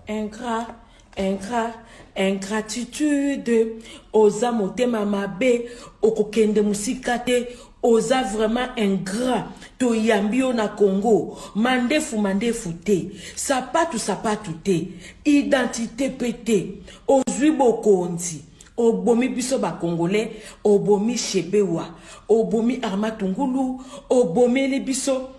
ingrat, ingrat, ingratitude, oza motema mabe, okokende musika te, oza vraiment ingrat, to yambio na Congo, mandefu te, sapatu te, identité pété, ozwi bokonzi, obomi biso ba Congolais, obomi Shebewa, obomi Armatungulu, obomi le biso,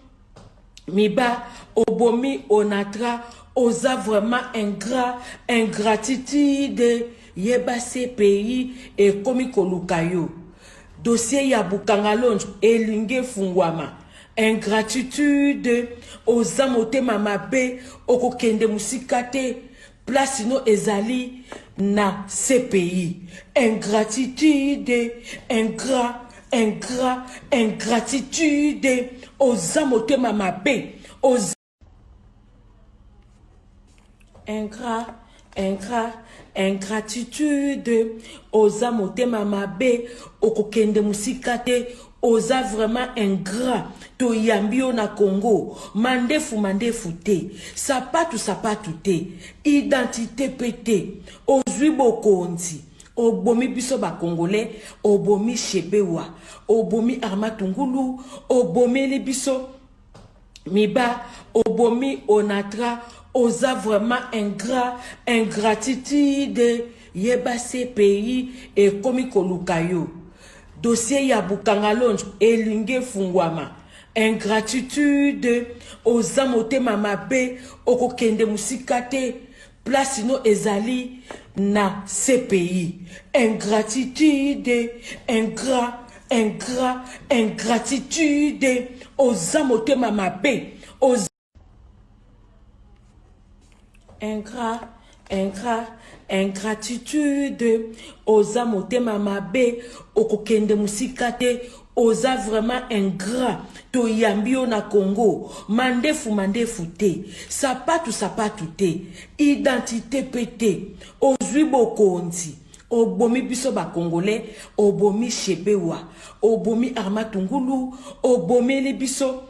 miba, obomi onatra, oza vraiment ingrat, ingratitude, yeba se pays, et komi kolukayo. Dossier ya bukangalonjo, elinge fungwama. Ingratitude, oza motema mabe, okokende musika te, place no ezali na ce pays. Ingratitude, ingratitude, oza motema mabe, oza ingratitude, oza motema mabe, okokende musika te, oza vraiment ingrat, to yambio na Congo, mandefu te, sapatu te, identité pété, ozwi bokonzi, obomi biso ba Congolais, obomi Shebewa, obomi Armatungulu, obomi le biso, miba, obomi onatra, oza vraiment ingrat, ingratitude, yeba se pays, et komi kolukayo. Dossier ya bukangalonjo, elinge fungwama. Ingratitude, oza motema mabe, okokende musika te, place no ezali na ce pays. Ingratitude, ingratitude, oza motema mabe, oza ingratitude, oza motema mabe, okokende musika te, oza vraiment ingrat, to yambio na Congo, mandefu te, sapatu te, identité pété, ozwi bokonzi, obomi biso ba Congolais, obomi Shebewa, obomi Armatungulu, obomi le biso,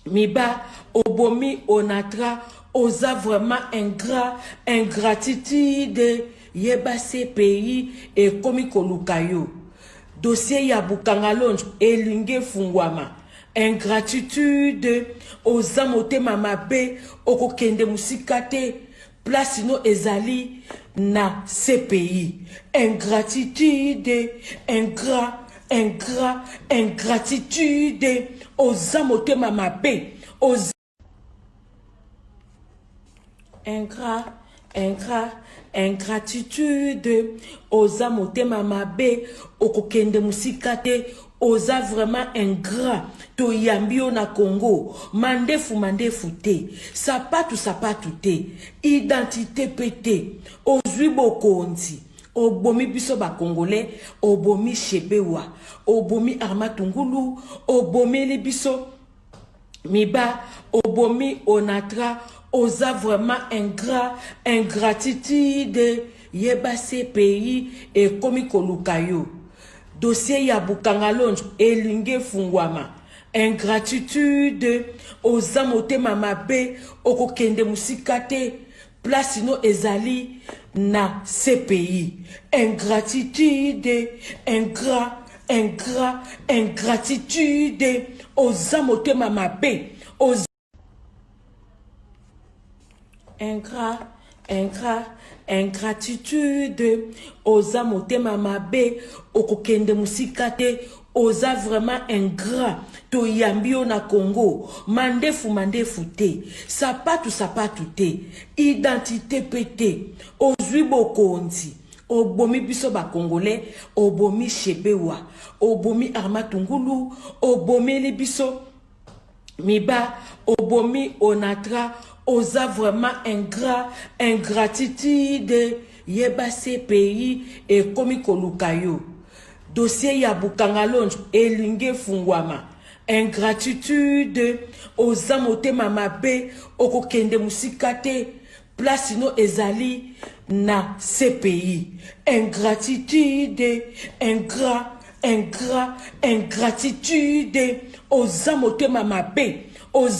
miba, obomi onatra, oza vraiment ingrat, ingratitude, yeba se pays, et komi kolukayo. Dossier ya bukangalonjo, elinge fungwama. Ingratitude, oza motema mabe, okokende musika te, place no ezali na ce pays. Ingratitude, ingratitude, oza motema mabe, oza ingratitude, oza motema mabe, okokende musika te, oza vraiment ingrat, to yambio na Congo, mandefu te, sapatu te, identité pété, ozwi bokonzi, obomi biso ba Congolais, obomi Shebewa, obomi Armatungulu, obomi le biso, miba, obomi onatra, oza vraiment ingrat, ingratitude, yeba se pays, et komi kolukayo. Dossier ya bukangalonjo, elinge fungwama. Ingratitude, oza motema mabe, okokende musika te, place no ezali na ce pays. Ingratitude, ingratitude, oza motema mabe, oza ingratitude, oza motema mabe, okokende musika te, oza vraiment ingrat, to yambio na Congo, mandefu te, sapatu te, identité pété, ozwi bokonzi, obomi biso ba Congolais, obomi Shebewa, obomi Armatungulu, obomi le biso, miba, obomi onatra, oza vraiment ingrat, ingratitude, yeba se pays, et komi kolukayo. Dossier ya bukangalonjo, elinge fungwama. Ingratitude, oza motema mabe, okokende musika te, place no ezali na ce pays. Ingratitude, ingratitude, oza motema mabe, oza